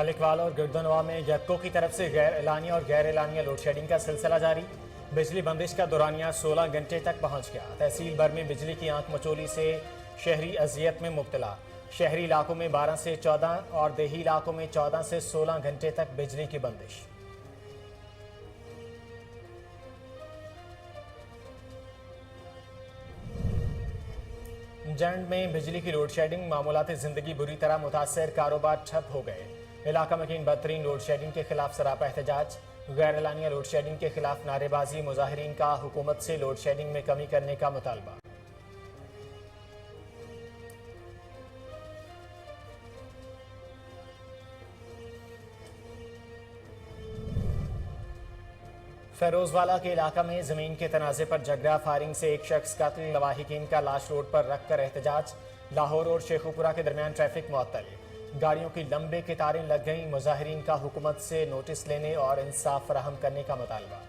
मलिक वाला और गिरदनवा में गैपको की तरफ से गैर एलानिया और गैर एलानिया लोड शेडिंग का सिलसिला जारी। बिजली बंदिश का दौरानिया 16 घंटे तक पहुंच गया। तहसील भर में बिजली की आंख मचोली से शहरी अजियत में मुब्तला। शहरी इलाकों में 12 से 14 और देही इलाकों में 14 से 16 घंटे तक बिजली की बंदिश। जंड में बिजली की लोड शेडिंग, मामूलाती जिंदगी बुरी तरह मुतासर, कारोबार ठप हो गए। इलाका मकीन बदतरीन लोड शेडिंग के खिलाफ सरापा एहतजाज। गैर एलानिया लोड शेडिंग के खिलाफ नारेबाजी। मुजाहिरीन का हुकूमत से लोड शेडिंग में कमी करने का मुतालबा। फेरोजवाला के इलाका में जमीन के तनाजे पर झगड़ा, फायरिंग से एक शख्स कत्ल, लवाहिकीन का लाश रोड पर रख कर एहतजाज। लाहौर और शेखुपुरा के दरमियान ट्रैफिक मुअत्तल, गाड़ियों की लंबे कतारें लग गईं। मुजाहिरीन का हुकूमत से नोटिस लेने और इंसाफ फराहम करने का मुतालबा।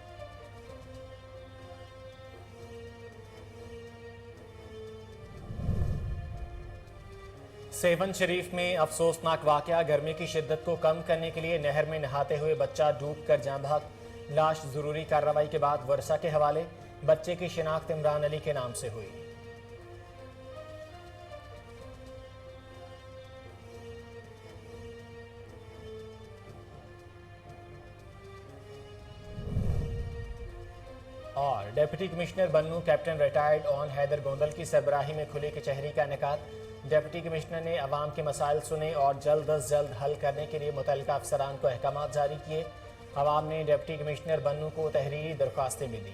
सेवन शरीफ में अफसोसनाक वाकया, गर्मी की शिद्दत को कम करने के लिए नहर में नहाते हुए बच्चा डूब कर जान बहक। लाश जरूरी कार्रवाई के बाद वर्षा के हवाले। बच्चे की शिनाख्त इमरान अली के नाम से हुई। और deputy commissioner Bannu captain retired on Haider Gondal की सरबराही में खुली कचहरी का इनेकाद। डिप्टी कमिश्नर ने अवाम के मसाइल सुने और जल्द अज जल्द हल करने के लिए मुतल्लिका अफसरान को अहकामात जारी किए। अवाम ने डिप्टी कमिश्नर बन्नू को तहरीरी दरख्वास्तें भी दी।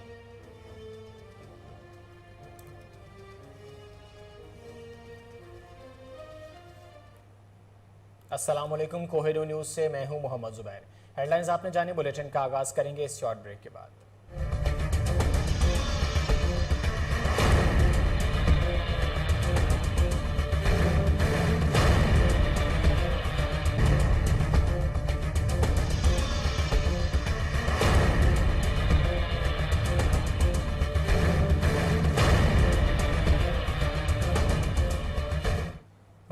अस्सलाम वालेकुम, कोहिनूर न्यूज से मैं हूं मोहम्मद जुबैर। हेडलाइंस आपने जाने, बुलेटिन का आगाज करेंगे इस शॉर्ट ब्रेक के बाद।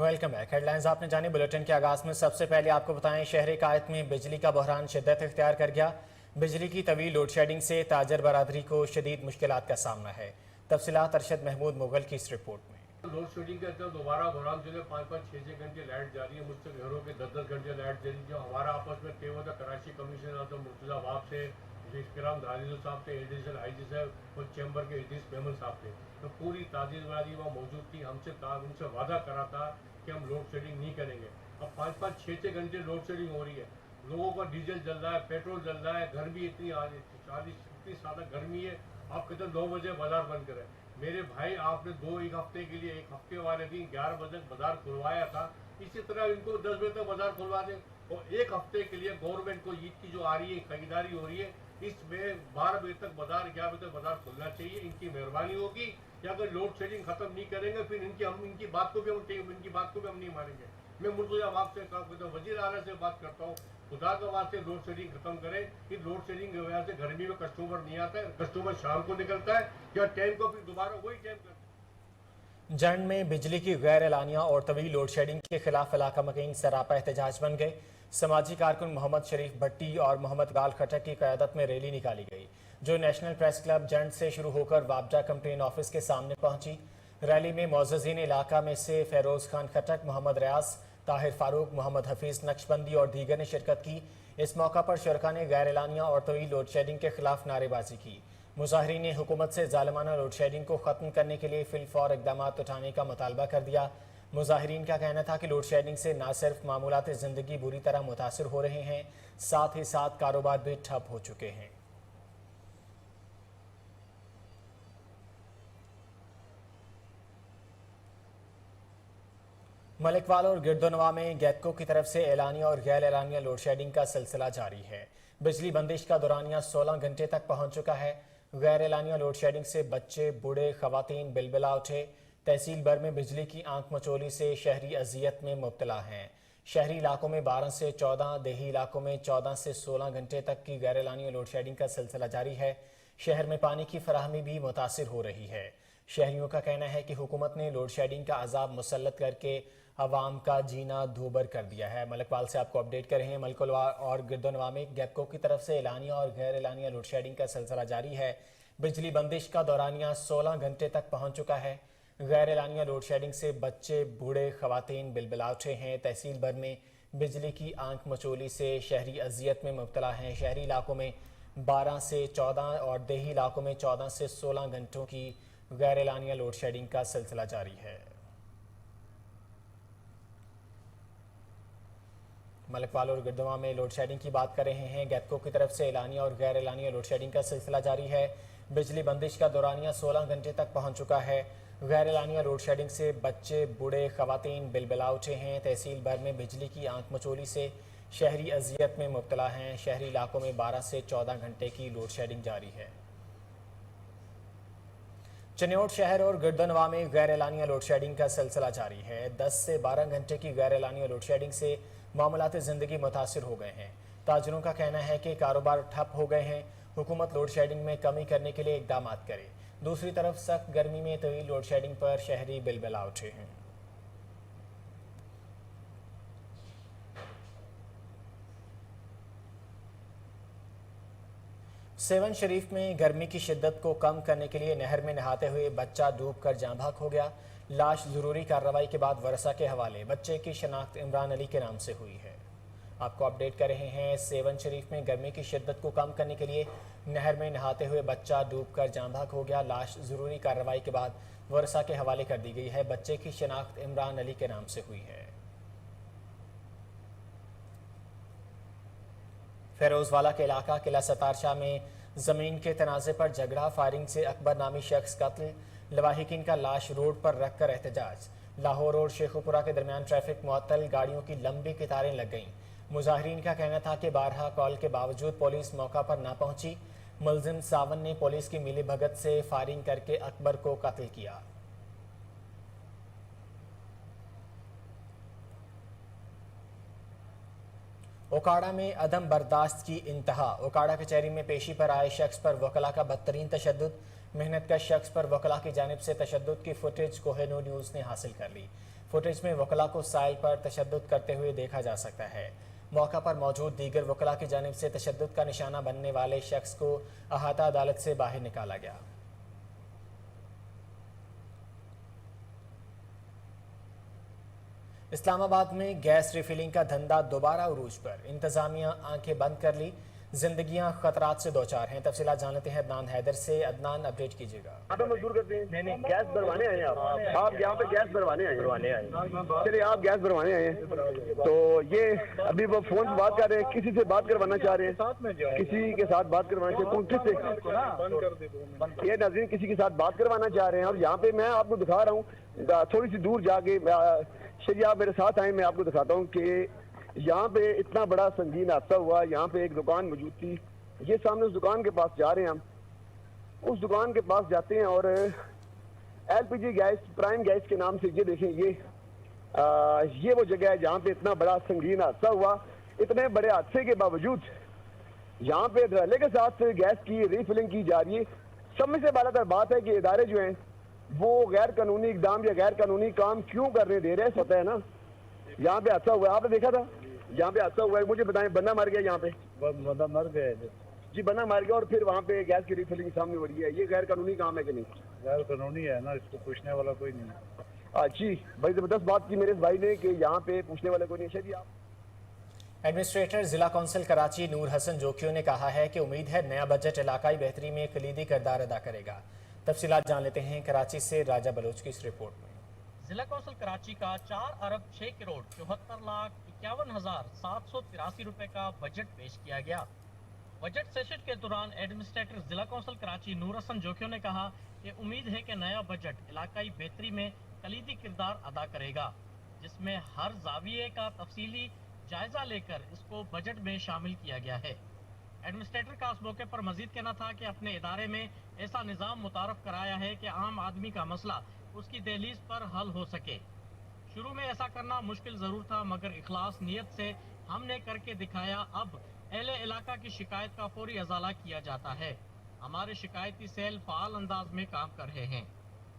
Welcome back. हेडलाइंस आपने जानी, बुलेटिन के आगाज में सबसे पहले आपको बताएं, शहर कायद में बिजली का बहरान शिद्दत इख्तियार कर गया। बिजली की तवील लोड शेडिंग से ताजर बरादरी को शदीद मुश्किलात का सामना है। तफसीलात अरशद महमूद मुगल की इस रिपोर्ट में। लोड शेडिंग के अंदर दोबारा बहरान जो है 5-5, 6-6 घंटे लाइट जा रही है। मुझसे घरों के 10-10 घंटे लाइट जा रही है। जो हमारा आपस में तय हुआ था कराची कमिश्नर आजम मुर्तजा वाब से, इकराम दानिश साहब थे, एडिशनल आईजी साहब और चैम्बर के इदरीस मेमन साहब थे, तो पूरी ताजीज वाली वहाँ मौजूद थी। उनसे वादा करा था कि हम लोड शेडिंग नहीं करेंगे। अब 5-5, 6-6 घंटे लोड शेडिंग हो रही है। लोगों का डीजल जल रहा है, पेट्रोल जल रहा है, गर्मी इतनी ज़्यादा गर्मी है। आप कहते 9 बजे बाजार बंद करें। मेरे भाई, आपने एक हफ्ते के लिए, एक हफ्ते वाले दिन 11 बजे बाजार खुलवाया था। इसी तरह इनको 10 बजे तक बाजार खुलवा दें और एक हफ्ते के लिए गवर्नमेंट को ईद की जो आ रही है खरीदारी हो रही है, इसमें 12 बजे तक बाजार, 11 बजे तक बाजार खुलना चाहिए। इनकी मेहरबानी होगी कि अगर लोड शेडिंग खत्म नहीं करेंगे फिर इनकी बात को भी हम नहीं मानेंगे। मैं मुर्तजा वाब से वजीर आला से बात करता हूँ, खुदा के वास्ते लोड शेडिंग खत्म करें। कि लोड शेडिंग की वजह से गर्मी में कस्टमर नहीं आता है, कस्टमर शाम को निकलता है या टाइम को फिर दोबारा वही टाइम करता है। जंड में बिजली की गैर एलानिया और तवील लोड शेडिंग के खिलाफ इलाका मकीन सरापा एहतजाज बन गए। समाजी कारकुन मोहम्मद शरीफ भट्टी और मोहम्मद गाल खटक की क़यादत में रैली निकाली गई, जो नेशनल प्रेस क्लब जंड से शुरू होकर वाबजा कंप्लेन ऑफिस के सामने पहुंची। रैली में मोअज़्ज़िज़ीन इलाका में से फेरोज खान खटक, मोहम्मद रियाज, ताहिर फारूक, मोहम्मद हफीज नक्शबंदी और दीगर ने शिरकत की। इस मौका पर शुरका ने गैर एलानिया और तवील लोड शेडिंग के खिलाफ नारेबाजी की। मुजाहिरीन ने हुकूमत से जालिमाना लोड शेडिंग को ख़त्म करने के लिए फिलफौर इक़दाम उठाने का मुतालबा कर दिया। मुजाहिरीन का कहना था कि लोड शेडिंग से न सिर्फ मामूलाती ज़िंदगी बुरी तरह मुतासर हो रहे हैं, साथ ही साथ कारोबार भी ठप हो चुके हैं। मलिक वाला और गिरदनवा में गैपको की तरफ से एलानिया और गैर एलानिया लोड शेडिंग का सिलसिला जारी है। बिजली बंदिश का दौरानिया 16 घंटे तक पहुंच चुका है। गैर एलानिया लोड शेडिंग से बच्चे, बूढ़े, खवातीन बिलबिला उठे। तहसील भर में बिजली की आंख मचोली से शहरी अजियत में मुब्तला हैं। शहरी इलाकों में 12 से 14, देही इलाकों में 14 से 16 घंटे तक की गैर एलानिया लोड शेडिंग का सिलसिला जारी है। शहर में पानी की फराहमी भी मुतासिर हो रही है। शहरियों का कहना है कि हुकूमत ने लोड शेडिंग का अजाब मुसल्लत करके आवाम का जीना दूभर कर दिया है। मलकपाल से आपको अपडेट कर रहे हैं। मलकलवा और गिरदोनवा में गैपको की तरफ से एलानिया और गैर एलानिया लोड शेडिंग का सिलसिला जारी है। बिजली बंदिश का दौरानिया 16 घंटे तक पहुंच चुका है। गैर एलानिया लोड शेडिंग से बच्चे, बूढ़े, खवातीन बिलबिला उठे हैं। तहसील भर में बिजली की आंख मचोली से शहरी अजियत में मुब्तला हैं। शहरी इलाकों में 12 से 14 और देही इलाकों में 14 से 16 घंटों की गैर एलानिया लोड शेडिंग का सिलसिला जारी है। मलकपाल और गिरदोवा में लोड शेडिंग की बात कर रहे हैं। गैपको की तरफ से एलानिया और गैर एलानिया लोड शेडिंग का सिलसिला जारी है। बिजली बंदिश का दौरानिया 16 घंटे तक पहुंच चुका है। गैर एलानिया लोड शेडिंग से बच्चे, बूढ़े, खवातीन बिलबिला उठे हैं। तहसील भर में बिजली की आंख मचोली से शहरी अजियत में मुब्तला हैं। शहरी इलाकों में 12 से 14 घंटे की लोड शेडिंग जारी है। चनियोट शहर और गिरदोनवा में गैर एलानिया लोड शेडिंग का सिलसिला जारी है। 10 से 12 घंटे की गैर एलानिया लोड शेडिंग से मामलात ज़िंदगी मुतासिर हो गए हैं। ताजरों का कहना है कि कारोबार ठप हो गए हैं। हुकूमत लोड शेडिंग में कमी करने के लिए इकदाम करे। दूसरी तरफ सख्त गर्मी में तवील लोड शेडिंग पर शहरी बिलबिला उठे हैं। सेवन शरीफ में गर्मी की शिद्दत को कम करने के लिए नहर में नहाते हुए बच्चा डूबकर जाँ बहक हो गया। लाश जरूरी कार्रवाई के बाद वरसा के हवाले। बच्चे की शनाख्त इमरान अली के नाम से हुई है। आपको अपडेट कर रहे हैं। सेवन शरीफ में गर्मी की शिद्दत को कम करने के लिए नहर में नहाते हुए बच्चा डूबकर जाँ बहक हो गया। लाश जरूरी कार्रवाई के बाद वरसा के हवाले कर दी गई है। बच्चे की शनाख्त इमरान अली के नाम से हुई है। फेरोजवाला के इलाका किला सतारशाह में जमीन के तनाज़े पर झगड़ा, फायरिंग से अकबर नामी शख्स कत्ल, लवाहिकीन का लाश रोड पर रख कर एहतजाज। लाहौर और शेखुपुरा के दरमियान ट्रैफिक मुअत्तल, गाड़ियों की लंबी कतारें लग गईं। मुजाहिरीन का कहना था कि 12 कॉल के बावजूद पुलिस मौका पर ना पहुंची। मुलजिम सावन ने पुलिस की मिली भगत से फायरिंग करके अकबर को कत्ल किया। ओकाड़ा में अदम बर्दाश्त की इंतहा। ओकाड़ा कचहरी में पेशी पर आए शख्स पर वकला का बदतरीन तशद्दुद। मेहनत का शख्स पर वकला की जानिब से तशद्दुद की फुटेज कोहिनूर न्यूज़ ने हासिल कर ली। फुटेज में वकला को साइल पर तशद्दुद करते हुए देखा जा सकता है। मौका पर मौजूद दीगर वकला की जानिब से तशद्दुद का निशाना बनने वाले शख्स को अहाता अदालत से बाहर निकाला गया। इस्लामाबाद में गैस रिफिलिंग का धंधा दोबारा उरूज पर। इंतजामिया आंखें बंद कर ली। जिंदगियां खतरात से दो चार हैं। तफसीलात जान लेते हैं अदनान हैदर से। अदनान, अपडेट कीजिएगा। मजदूर करते हैं। नहीं, गैस भरवाने आए हैं आप यहाँ पे गैस भरवाने आए चलिए, आप गैस भरवाने आए हैं तो ये अभी वो फोन से बात कर रहे हैं, किसी से बात करवाना चाह रहे हैं, किसी के साथ बात करवाना चाह रहे हैं, ये नाज़रीन किसी के साथ बात करवाना चाह रहे हैं। और यहाँ पे मैं आपको दिखा रहा हूँ, थोड़ी सी दूर जाके शरिया आप मेरे साथ आए, मैं आपको दिखाता हूँ कि यहाँ पे इतना बड़ा संगीन हादसा हुआ। यहाँ पे एक दुकान मौजूद थी, ये सामने उस दुकान के पास जा रहे हैं हम। उस दुकान के पास जाते हैं और एलपीजी गैस, प्राइम गैस के नाम से, ये देखें, ये वो जगह है जहाँ पे इतना बड़ा संगीन हादसा हुआ। इतने बड़े हादसे के बावजूद यहाँ पे धड़ल्ले के साथ गैस की रिफिलिंग की जा रही है। सब से बालातर बात है कि इदारे जो हैं वो गैर कानूनी इकदाम या गैर कानूनी काम क्यों करने दे रहे हैं। होता है ना, यहाँ पे हादसा हुआ है, आपने देखा था, यहाँ पे हादसा हुआ है। मुझे बताएं, बंदा मर गया यहाँ पे? बंदा मर गया जी, बंदा मर गया और फिर वहाँ पे गैस की रिफिलिंग सामने हो रही है। ये गैर कानूनी काम है कि नहीं? गैर कानूनी है ना, इसको पूछने वाला कोई नहीं। जी, बड़ी जबरदस्त बात की मेरे भाई ने कि यहाँ पे पूछने वाला कोई नहीं। शायद आप एडमिनिस्ट्रेटर जिला कौंसिल कराची नूर हसन जोकियो ने कहा है कि उम्मीद है नया बजट इलाकाई बेहतरी में कलीदी किरदार अदा करेगा। तफसीलात जान लेते हैं कराची से राजा बलोच की इस रिपोर्ट में। जिला कौंसिल कराची का 4 अरब 6 करोड़ 74,51,783 रुपए का बजट पेश किया गया। बजट सेशन के दौरान एडमिनिस्ट्रेटर जिला कौंसिल कराची नूर हसन जोकियो ने कहा कि उम्मीद है कि नया बजट इलाकाई बेहतरी में कलीदी किरदार अदा करेगा, जिसमें हर जाविये का तफसीली जायजा लेकर इसको बजट में शामिल किया गया है। एडमिनिस्ट्रेटर का इस मौके पर मजीद कहना था कि अपने इदारे में ऐसा निज़ाम मुतारफ कराया है कि आम आदमी का मसला उसकी दहलीज पर हल हो सके। शुरू में ऐसा करना मुश्किल ज़रूर था, मगर इखलास नीयत से हमने करके दिखाया। अब अहले इलाका की शिकायत का फौरी अजाला किया जाता है। हमारे शिकायती सेल फाल अंदाज में काम कर रहे हैं।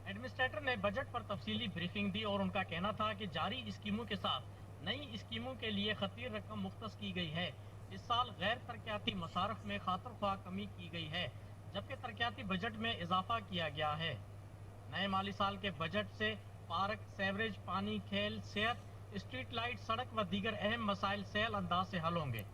एडमिनिस्ट्रेटर ने बजट पर तफसीली ब्रीफिंग दी और उनका कहना था कि जारी स्कीमों के साथ नई स्कीमों के लिए खतीर रकम मुख्तस की गई है। इस साल गैर तरक्याती मसारफ में खातर ख्वाह कमी की गई है, जबकि तरक्याती बजट में इजाफा किया गया है। नए माली साल के बजट से पार्क, सेवरेज, पानी, खेल, सेहत, स्ट्रीट लाइट, सड़क व दीगर अहम मसाइल सहल अंदाज से हल होंगे।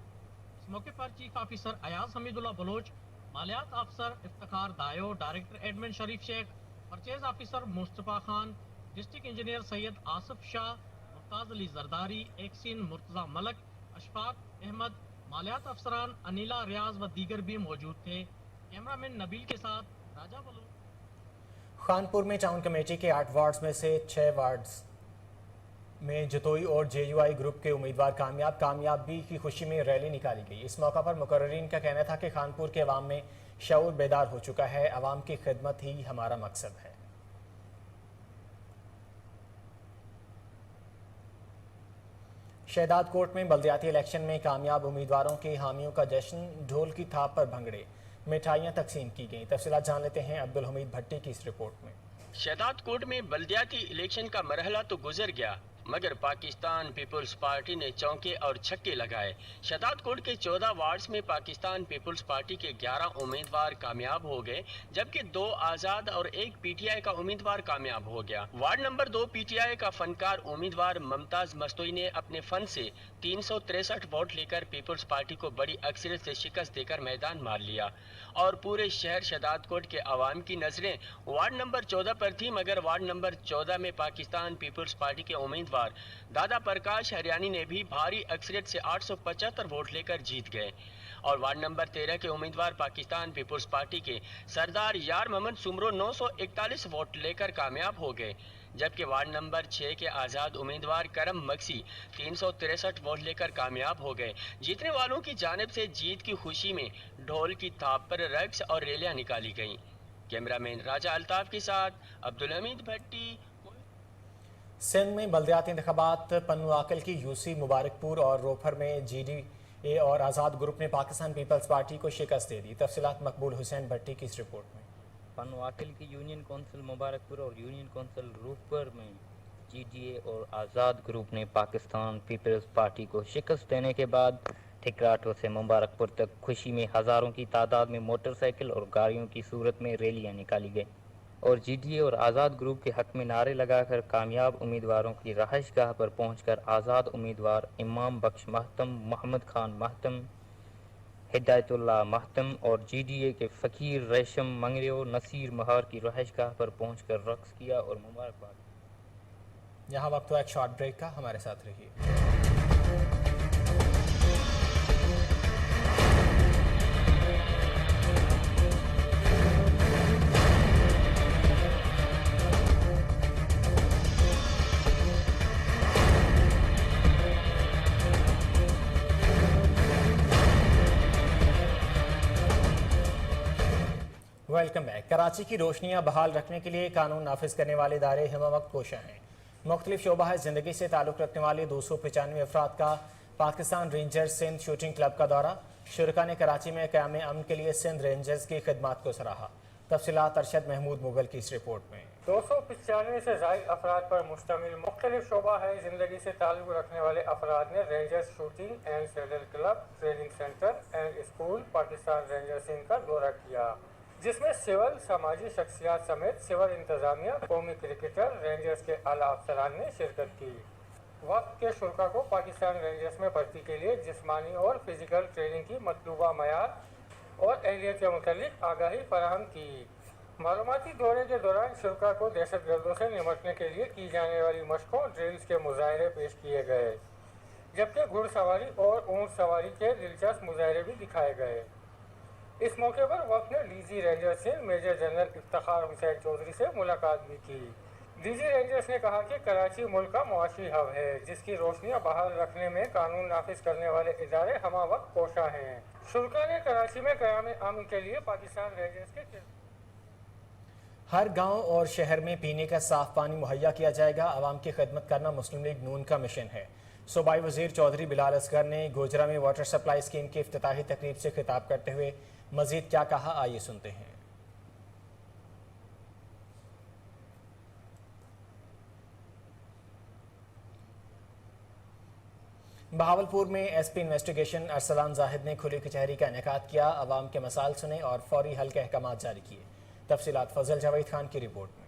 इस मौके पर चीफ ऑफिसर अयाज हमीदुल्लाह बलोच, मालियात अफसर Iftikhar Dayo, director admin Sharif Sheikh, purchase officer Mustafa Khan, district engineer Syed Asif Shah, Mumtaz Ali Zardari, XEN Murtaza Malik, Ashfaq Ahmed, मालियात अफसरान अनिला रियाज व दीगर भी मौजूद थे। कैमरामैन नबील के साथ राजा बलू। खानपुर में टाउन कमेटी के 8 वार्ड्स में से 6 वार्ड्स में जतोई और जेयूआई ग्रुप के उम्मीदवार कामयाबी की खुशी में रैली निकाली गई। इस मौका पर मुकर्ररीन का कहना था कि खानपुर के अवाम में शऊर बेदार हो चुका है, अवाम की खिदमत ही हमारा मकसद है। शहदाद कोट में बल्दियाती इलेक्शन में कामयाब उम्मीदवारों के हामियों का जश्न, ढोल की थाप पर भंगड़े, मिठाइयाँ तकसीम की गईं। तफसीलात जान लेते हैं अब्दुल हमीद भट्टी की इस रिपोर्ट में। शहदाद कोट में बल्दियाती इलेक्शन का मरहला तो गुजर गया, मगर पाकिस्तान पीपल्स पार्टी ने चौके और छक्के लगाए। शहदाद कोट के 14 वार्ड्स में पाकिस्तान पीपल्स पार्टी के 11 उम्मीदवार कामयाब हो गए, जबकि 2 आजाद और 1 पीटीआई का उम्मीदवार कामयाब हो गया। वार्ड नंबर 2 पीटीआई का फनकार उम्मीदवार मुमताज मस्तोई ने अपने फन से 363 वोट लेकर पीपल्स पार्टी को बड़ी अक्सरियत से शिकस्त देकर मैदान मार लिया और पूरे शहर शहदाद कोट के अवाम की नजरें वार्ड नंबर 14 पर थी, मगर वार्ड नंबर 14 में पाकिस्तान पीपल्स पार्टी के उम्मीदवार दादा प्रकाश हरियाणी ने भी भारी अक्सरियत से 875 वोट लेकर जीत गए और वार्ड नंबर 13 के उम्मीदवार पाकिस्तान पीपल्स पार्टी के सरदार यार मोहम्मद सुमरो 941 वोट लेकर कामयाब हो गए, जबकि वार्ड नंबर 6 के आजाद उम्मीदवार करम मक्सी 363 वोट लेकर कामयाब हो गए। जीतने वालों की जानिब से जीत की खुशी में ढोल की थाप पर रक्स और रैलियां निकाली गईं। कैमरामैन राजा अल्ताफ के साथ अब्दुल हमीद भट्टी। सिंध में बल्दियाती इंतखाबात, पन्नू आकल की यूसी मुबारकपुर और रोफर में जीडीए और आज़ाद ग्रुप ने पाकिस्तान पीपल्स पार्टी को शिकस्त दे दी। तफसीलात मकबूल हुसैन भट्टी की इस रिपोर्ट में। पन्नू आकल की यूनियन कौंसिल मुबारकपुर और यूनियन कौंसिल रोफर में जीडीए और आज़ाद ग्रुप ने पाकिस्तान पीपल्स पार्टी को शिकस्त देने के बाद ठिकराटो से मुबारकपुर तक खुशी में हज़ारों की तादाद में मोटरसाइकिल और गाड़ियों की सूरत में रैलियां निकाली गई और जीडीए और आज़ाद ग्रुप के हक में नारे लगाकर कामयाब उम्मीदवारों की रहायशगाह पर पहुंचकर आज़ाद उम्मीदवार इमाम बख्श महतम, मोहम्मद खान महतम, हिदायतुल्लाह महतम और जीडीए के फ़कीर रेशम मंगरियो नसीर महार की रहायशगाह पर पहुंचकर रक्स किया और मुबारकबाद। यहाँ वक्त हुआ एक शॉर्ट ब्रेक का, हमारे साथ रहिए। Welcome back. कराची की रोशनियां बहाल रखने के लिए कानून नाफिज करने वाले इदारे हमवक्त कोशा हैं। मुख्तलिफ शोबा ज़िंदगी से ताल्लुक़ रखने वाले 295 अफराद का Pakistan rangers Sindh shooting club का दौरा। शुरका ने कराची में क़याम अमन के लिए सिंध रेंजर्स की खिदमत को सराहा। तफसीलात अरशद महमूद मुगल की इस रिपोर्ट में। 295 से ज़ायद अफराद पर मुश्तमिल मुख्तलिफ शोबा है ज़िंदगी से ताल्लुक़ रखने वाले अफराद ने rangers shooting and saddle club, training centre and school Pakistan rangers Sindh का दौरा किया, जिसमें सिविल समाजी शख्सियात समेत सिविल इंतजामिया, कौमी क्रिकेटर, रेंजर्स के आला अफसरान ने शिरकत की। वक्त के शुरा को पाकिस्तान रेंजर्स में भर्ती के लिए जिस्मानी और फिजिकल ट्रेनिंग की मतलूबा मयार और अहलियत के मुतालिक आगाही फराहम की। मालूमाती दौरे के दौरान शुरा को दहशत गर्दों से निपटने के लिए की जाने वाली मशकों, ड्रिल्स के मुजाहरे पेश किए गए, जबकि घुड़सवारी और ऊँट सवारी के दिलचस्प मुजाहरे भी दिखाए गए। इस मौके पर वक्त ने DG rangers Sindh major general Iftikhar Hussain Chaudhry से मुलाकात भी की। डीजी रेंजर्स ने कहा कि कराची मुल्क का मुआशी हब है, जिसकी रोशनियां बहाल रखने में कानून नाफिज करने वाले इदारे हमा वक्त कोशा हैं। शुरा ने कराची में क़याम अमन के लिए पाकिस्तान रेंजर्स के हर गांव और शहर में पीने का साफ पानी मुहैया किया जाएगा। आवाम की खिदमत करना मुस्लिम लीग नून का मिशन है। सूबाई वजीर चौधरी बिलाल असगर ने गोजरा में वाटर सप्लाई स्कीम की इफ्तिताही तकरीब से खिताब करते हुए मजीद क्या कहा, आइए सुनते हैं। बहावलपुर में एसपी इन्वेस्टिगेशन अरसलान जाहिद ने खुली कचहरी का इनेकाद किया, आवाम के मसाइल सुने और फौरी हल के अहकामात जारी किए। तफसीलात फजल जावेद खान की रिपोर्ट में।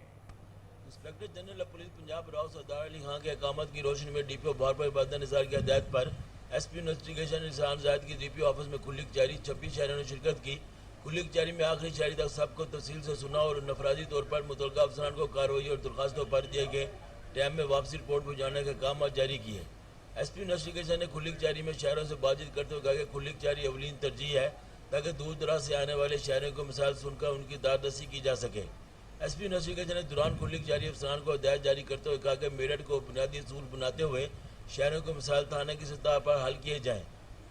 Inspector general police Punjab Rao Sardar Ali Khan के अकामत की रोशनी में डीपीओ बहावलपुर इबादत निसार की हदायत पर एसपी इन्वेस्टिगेशन अरसलान जाहिद की डीपीओ ऑफिस में खुली कचहरी 26 शहरों ने शिरकत की। खुली कचहरी में आखिरी शहरी तक सबको तफसील से सुना और नफराजी तौर पर मुतलका अफसरान को कार्रवाई और दरखास्तों पर दिए गए टाइम में वापसी रिपोर्ट पहुँचाने के काम जारी किए। एसपी इन्वेस्टिगेशन ने खुली कचहरी में शहरों से बातचीत करते हुए कहा कि खुली कचहरी अवलीन तरजीह है ताकि दूर दराज से आने वाले शहरों को मिसाल सुनकर उनकी दारदस्ती की जा सके। एसपी इन्वेस्टिगेशन ने दौरान खुली कचहरी अफसरान को हदायत जारी करते हुए कहा कि मेरठ को बुनियादी असूल बनाते हुए शहरों को मिसाल थाने की सतह पर हल किए जाएँ,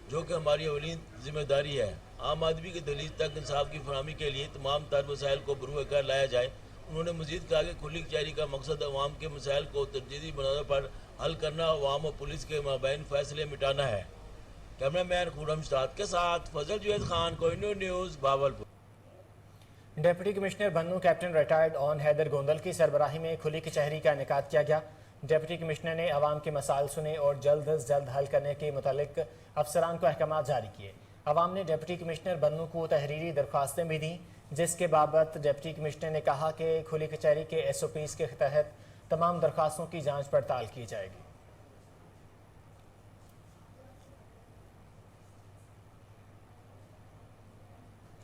जो कि हमारी अवलीन जिम्मेदारी है। आम आदमी की दहलीज तक इंसाफ की फरहमी के लिए तमाम तर मसाइल को बरूए कर लाया जाए। उन्होंने मजीद कहा कि खुली कचहरी का मकसद अवाम के मसाइल को तरजीही बुनियादों पर हल करना, अवाम और पुलिस के माबैन फैसले मिटाना है। कैमरामैन खुरम शाद के साथ Fazal Juvaid Khan, Kohinoor news, Bahawalpur. Deputy commissioner Bannu captain retired on Haider Gondal की सरबराही में खुली कचहरी का इनेकाद किया गया। डिप्टी कमिश्नर ने अवाम के मसाइल सुने और जल्द अज जल्द हल करने के मुतालिक अफसरान को अहकामात जारी किए। अवाम ने डिप्टी कमिश्नर बन्नू को तहरीरी दरख्वास्तें भी दी, जिसके बाबत डिप्टी कमिश्नर ने कहा कि खुली कचहरी के SOPs के तहत तमाम दरख्वास्तों की जांच पड़ताल की जाएगी।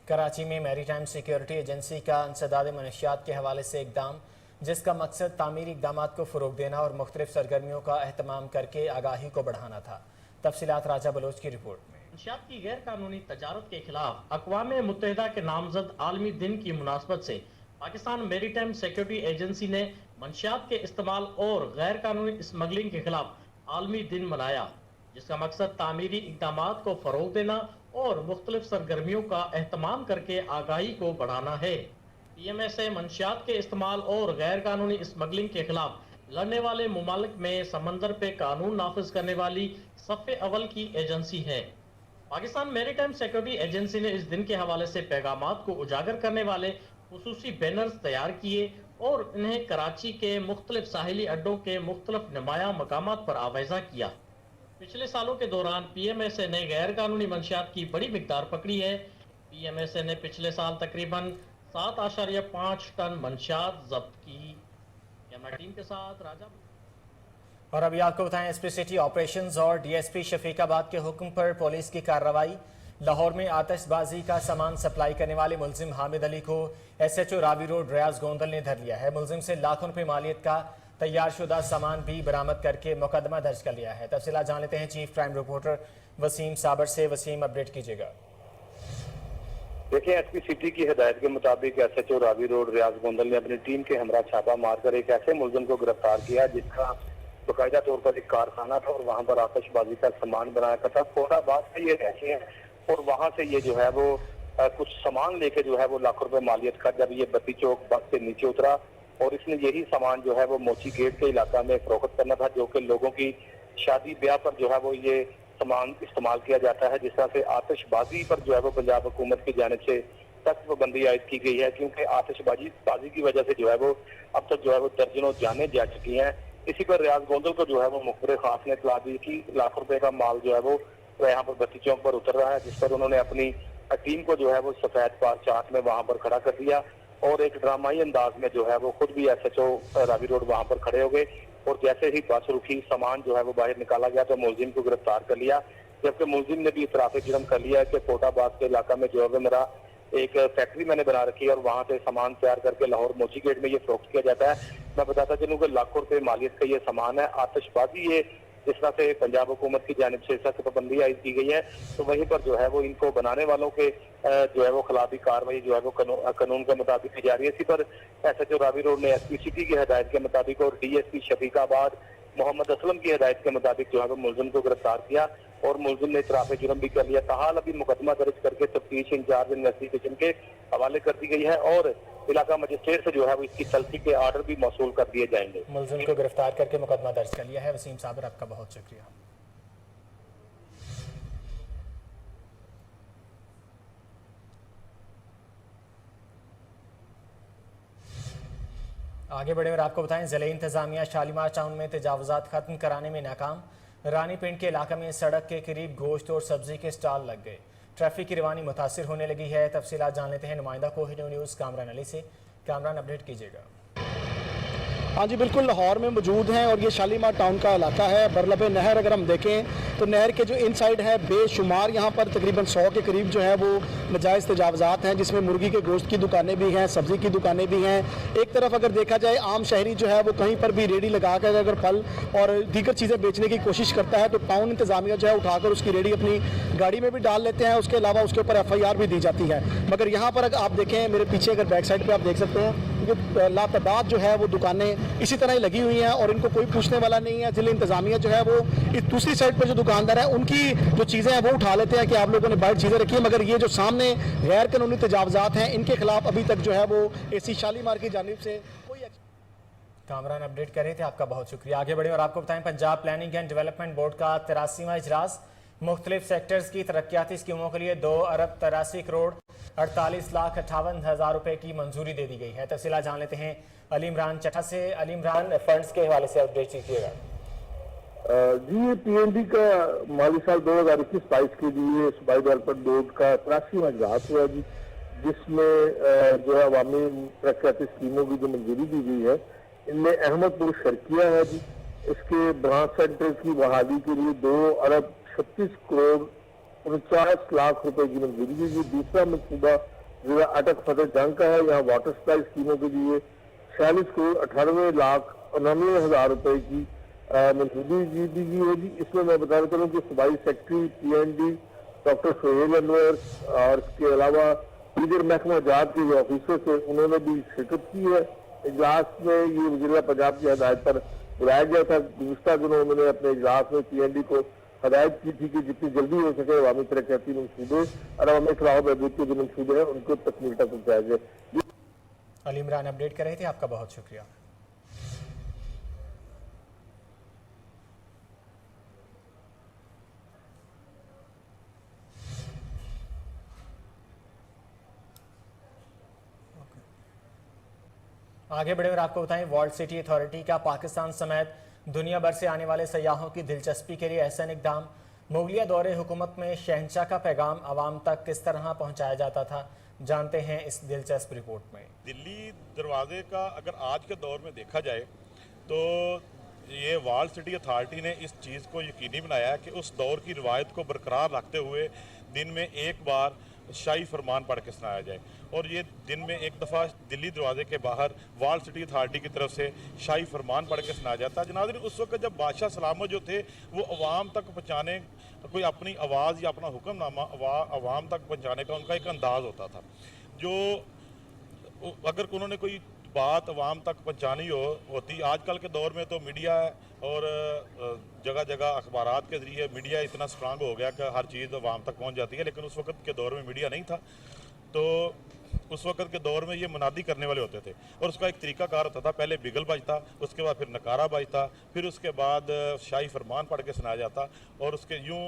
कराची में मैरीटाइम सिक्योरिटी एजेंसी का इंसदाद मनशियात के हवाले से इकदाम, जिसका मकसद तामीरी इकदामात को फ़रोग देना और मुख्तलिफ सरगर्मियों का अहतमाम करके आगाही को बढ़ाना था। तफसीलात राजा बलोच की रिपोर्ट में। मंशियात की गैर कानूनी तजारत के खिलाफ अक़वाम मुत्तहिदा के नामजद आलमी दिन की मुनासबत से पाकिस्तान मैरीटाइम सिक्योरिटी एजेंसी ने मंशियात के इस्तेमाल और गैर कानूनी स्मगलिंग के खिलाफ आलमी दिन मनाया, जिसका मकसद तामीरी इकदामात को फ़रोग देना और मुख्तलिफ सरगर्मियों का एहतमाम करके आगाही को बढ़ाना है। PMSA मंशियात के इस्तेमाल और गैर कानूनी स्मगलिंग के खिलाफ लड़ने वाले मुमालिक में समंदर पे कानून नाफिज करने वाली सफ़े अव्वल की एजेंसी है। पाकिस्तान मैरीटाइम सिक्योरिटी एजेंसी ने इस दिन के हवाले से पैगामात को उजागर करने वाले खुसूसी बैनर्स तैयार किए और इन्हें कराची के मुख्तलिफ साहिली अड्डों के मुख्तलिफ नुमाया मकामात पर आवेजा किया। पिछले सालों के दौरान PMSA ने गैर कानूनी मंशियात की बड़ी मिकदार पकड़ी है। PMSA ने पिछले साल तकरीबन 7.5 टन मंशियात जब्त की। कैमरा टीम के साथ राजा। और अभी आपको बताएं, SP सिटी ऑपरेशंस और DSP शफीकाबाद के हुक्म पर पुलिस की कार्रवाई। लाहौर में आतिशबाजी का सामान सप्लाई करने वाले मुलजिम हामिद अली को SHO रावी रोड रियाज गोंदल ने धर लिया है। मुलजिम से लाखों रुपए मालियत का तैयार शुदा सामान भी बरामद करके मुकदमा दर्ज कर लिया है। तफसीलात जान लेते हैं चीफ क्राइम रिपोर्टर वसीम साबर से। वसीम, अपडेट कीजिएगा। देखिए, SP सिटी की हिदायत के मुताबिक SHO रावी रोड रियाज गोंदल ने अपनी टीम के हमरा छापा मारकर एक ऐसे मुलजिम को गिरफ्तार किया जिसका बाकायदा तौर पर एक कारखाना था और वहाँ पर आतिशबाजी का सामान बनाया था। फौराबाद से ये रहते हैं और वहाँ से ये जो है वो कुछ सामान लेके जो है वो लाखों रुपए मालियत का, जब ये बत्ती चौक बस से नीचे उतरा और इसने यही सामान जो है वो मोची गेट के इलाका में फरोख्त करना था, जो कि लोगों की शादी ब्याह पर जो है वो ये सामान इस्तेमाल किया जाता है। जिस तरह से आतिशबाजी पर जो है वो पंजाब हुकूमत की जानिब से सख्त पाबंदी आयद की गई है, क्योंकि आतिशबाजी की वजह से जो है वो अब तक जो है वो दर्जनों जानें जा चुकी हैं। इसी पर रियाज गोंदल को जो है वो मुखबिर खास ने इतला दी कि लाखों रुपए का माल जो है वो यहाँ पर बत्ती चौक पर उतर रहा है, जिस पर उन्होंने अपनी टीम को जो है वो सफेद पार चार्ट में वहां पर खड़ा कर दिया और एक ड्रामाई अंदाज में जो है वो खुद भी SHO रावी रोड वहां पर खड़े हो गए और जैसे ही बस रुकी, सामान जो है वो बाहर निकाला गया तो मुलजिम को गिरफ्तार कर लिया। जबकि मुलजिम ने भी इतराफ़ जुर्म कर लिया है कि कोटाबाद के इलाका में जो है मेरा एक फैक्ट्री मैंने बना रखी है और वहां से सामान तैयार करके लाहौर मोची गेट में ये फरोख्त किया जाता है। मैं बताता चलूँ कि लाखों रुपए मालियत का ये सामान है। आतिशबाजी ये जिस तरह से पंजाब हुकूमत की जानिब से सख्त पाबंदी आयद की गई है, तो वहीं पर जो है वो इनको बनाने वालों के जो है वो खिलाफी कार्रवाई जो है वो कानून के मुताबिक की जा रही है। इसी पर SHO रावी रोड ने SP सिटी की हिदायत के मुताबिक और DSP शफीकाबाद मोहम्मद असलम की हिदायत के मुताबिक जो है वो मुलजिम को गिरफ्तार किया और मुलजिम ने इतराफ़ जुर्म भी कर लिया। ताहाल अभी मुकदमा दर्ज करके तफ्तीश इंचार्ज इन्वेस्टिगेशन के हवाले कर दी गई है और इलाका मजिस्ट्रेट से जो है वो इसकी तल्फी के आर्डर भी मौसूल कर दिए जाएंगे। मुलजिम को गिरफ्तार करके मुकदमा दर्ज कर लिया है। वसीम साबर, आपका बहुत शुक्रिया। आगे बढ़े और आपको बताएं, ज़िले इंतजामिया शालीमार टाउन में तजावुज़ात खत्म कराने में नाकाम। रानी पिंड के इलाके में सड़क के करीब गोश्त और सब्जी के स्टॉल लग गए। ट्रैफिक की रवानी मुतासिर होने लगी है। तफसीलात जान लेते हैं नुमाइंदा कोहिनूर न्यूज़ कामरान अली से। कामरान, अपडेट कीजिएगा। हाँ जी बिल्कुल, लाहौर में मौजूद हैं और ये शालीमार टाउन का इलाका है। बरलब नहर अगर हम देखें तो नहर के जो इन साइड है बेशुमार यहाँ पर तकरीबन 100 के करीब जो है वो नजायज़ तजावज़ात हैं, जिसमें मुर्गी के गोश्त की दुकानें भी हैं, सब्ज़ी की दुकानें भी हैं। एक तरफ अगर देखा जाए आम शहरी जो है वो कहीं पर भी रेडी लगा कर अगर फल और दीगर चीज़ें बेचने की कोशिश करता है तो टाउन इंतज़ामिया जो है उठाकर उसकी रेडी अपनी गाड़ी में भी डाल लेते हैं। उसके अलावा उसके ऊपर FIR भी दी जाती है। मगर यहाँ पर अगर आप देखें मेरे पीछे अगर बैक साइड पर आप देख सकते हैं कि लातादाद जो है वो दुकानें इसी तरह ही लगी हुई हैं और इनको कोई पूछने वाला नहीं है। जिले इंतजामिया जो है वो इस दूसरी साइड पर जो दुकानदार है उनकी जो चीज़ें हैं वो उठा लेते हैं कि आप लोगों ने बाहर चीज़ें रखी है। मगर ये जो सामने गैर कानूनी तजावज़ात हैं इनके खिलाफ अभी तक जो है वो AC शालीमार की जानिब से कोई कामरान अपडेट कर रहे थे, आपका बहुत शुक्रिया। आगे बढ़े और आपको बताएं Punjab planning and development board का 83वां इजलास मुख्तलिफ सेक्टर्स की तरक्याती स्कीमों के लिए 2 अरब 83 करोड़ 48,58,000 रुपए की मंजूरी दे दी गई है। तफसीला जान लेते हैं अली इमरान चट्टा से। अली इमरान, फंड्स के हवाले से अपडेट कीजिएगा। जी, ये PND का माली साल 2021-22 के लिए सूबाई डेवलपमेंट बोर्ड का 83वां इजलास हुआ जी, जिसमें जो है अवामी तरक्याती स्कीमों की जो मंजूरी दी गई है इनमें अहमदपुर शर्किया है जी। इसके ब्रांच सेंटर की बहाली के लिए 2 अरब 36 करोड़ 49 लाख रुपए की मंजूरी दी गई। दूसरा मनसूबा जिला अटक फतेह जंग का है। यहाँ वाटर सप्लाई स्कीमों के लिए 46 करोड़ 98 लाख 99 हजार रुपए की मंजूरी दी गई है जी। इसमें मैं बताना चलूँ कि सूबाई secretary PND doctor Sohail Anwar और इसके अलावा दीगर महकमा जात के जो ऑफिसर थे उन्होंने भी शिरकत की है। इजलास में ये वज़ीर पंजाब की हदायत पर बुलाया गया था। गुज़श्ता दिनों उन्होंने अपने इजलास में PND को हदायत की थी कि जितनी जल्दी हो सके अवामी तरक्याती मंसूबे और अवामी फलाह बहबूद के जो मंसूबे हैं उनको तकमील तक पहुँचाया जाए। अली इमरान अपडेट कर रहे थे, आपका बहुत शुक्रिया। आगे बढ़े और आपको बताएं वर्ल्ड सिटी अथॉरिटी का पाकिस्तान समेत दुनिया भर से आने वाले सयाहों की दिलचस्पी के लिए एहसन इकदाम। मुगलिया दौरे हुकूमत में शहंशाह का पैगाम आवाम तक किस तरह पहुंचाया जाता था, जानते हैं इस दिलचस्प रिपोर्ट में। दिल्ली दरवाजे का अगर आज के दौर में देखा जाए तो ये वर्ल्ड सिटी अथॉरिटी ने इस चीज़ को यकीनी बनाया कि उस दौर की रवायत को बरकरार रखते हुए दिन में एक बार शाही फरमान पढ़ के सुनाया जाए। और ये दिन में एक दफ़ा दिल्ली दरवाजे के बाहर वर्ल्ड सिटी अथॉरिटी की तरफ से शाही फरमान पढ़ के सुनाया जाता है। जनाज़रीन, उस वक्त जब बादशाह सलामत जो थे वो अवाम तक पहुँचाने कोई अपनी आवाज़ या अपना हुक्मनामा अवाम तक पहुँचाने का उनका एक अंदाज़ होता था। जो अगर उन्होंने कोई बात अवाम तक पहुँचानी होती, आजकल के दौर में तो मीडिया और जगह जगह अखबारात के ज़रिए मीडिया इतना स्ट्रांग हो गया कि हर चीज़ अवाम तक पहुँच जाती है, लेकिन उस वक्त के दौर में मीडिया नहीं था। तो उस वक्त के दौर में ये मुनादी करने वाले होते थे और उसका एक तरीकाकार होता था। पहले बिगल बजता, उसके बाद फिर नकारा बजता, फिर उसके बाद शाही फरमान पढ़ के सुनाया जाता और उसके यूँ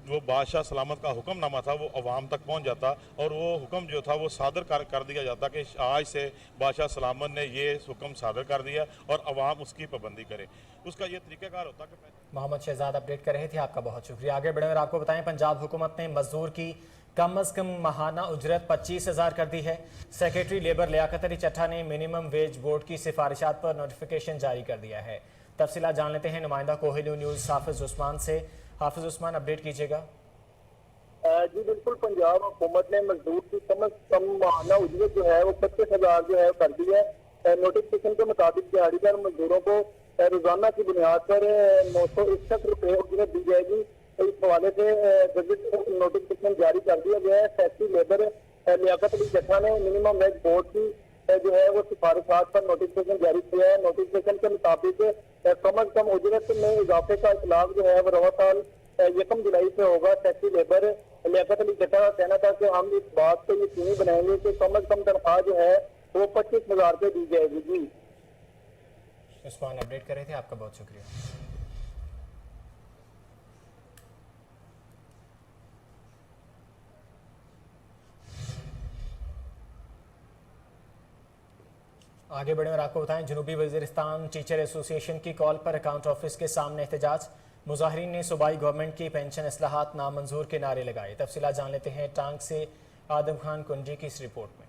वो बादशाह सलामत का हुक्मनामा था वो अवाम तक पहुंच जाता और वो हुक्म जो था वो सादर कर दिया जाता कि आज से बादशाह सलामत ने ये हुक्म सादर कर दिया और अवाम उसकी पाबंदी करे। उसका ये तरीक़ाकार होता कि मोहम्मद शहजाद अपडेट कर रहे थे, आपका बहुत शुक्रिया। आगे बढ़े और आपको बताएं पंजाब हुकूमत ने मजदूर की कम अज़ कम माहाना उजरत 25,000 कर दी है। सेक्रेटरी लेबर लियाकत अली चट्टा ने मिनिमम वेज बोर्ड की सिफारिशात पर नोटिफिकेशन जारी कर दिया है। तफसीलात जान लेते हैं नुमाइंदा कोहिनूर न्यूज़ हाफिज उस्मान से। हाफिज उस्मान, अपडेट कीजिएगा। जी बिल्कुल, पंजाब हुकूमत ने मजदूर की कम अज कम माहाना उजरत जो है वो 25,000 जो है कर दी है। नोटिफिकेशन के मुताबिक दिहाड़ीदार मजदूरों को रोजाना की बुनियाद पर 961 रुपये उजरत दी जाएगी। इस हवाले से गजट नोटिफिकेशन जारी कर दिया गया है। सेक्रेटरी लेबर लियाकत अली चट्टा ने मिनिमम वेज बोर्ड की जो है वो सिफारिशात पर नोटिफिकेशन जारी किया है। नोटिफिकेशन के मुताबिक कम अज कम उजरत में इजाफे का इतलाक जो है वो रवा साल 1 जुलाई से होगा। सेक्रेटरी लेबर लियाकत अली चट्टा का कहना था कि हम इस बात को यकीनी बनाएंगे कि कम अज कम तनख्वाह जो है वो 25,000 पे दी जाएगी। जी उस्मान अपडेट कर रहे थे, आपका बहुत शुक्रिया। आगे बढ़े और आपको बताएं जनूबी वजीरिस्तान टीचर एसोसिएशन की कॉल पर अकाउंट ऑफिस के सामने एहतजाज। मुजाहिरीन ने सूबाई गवर्नमेंट की पेंशन इस्लाहात नामंजूर के नारे लगाए। तफसीलात जान लेते हैं टांग से आदम खान कुंजी की इस रिपोर्ट में।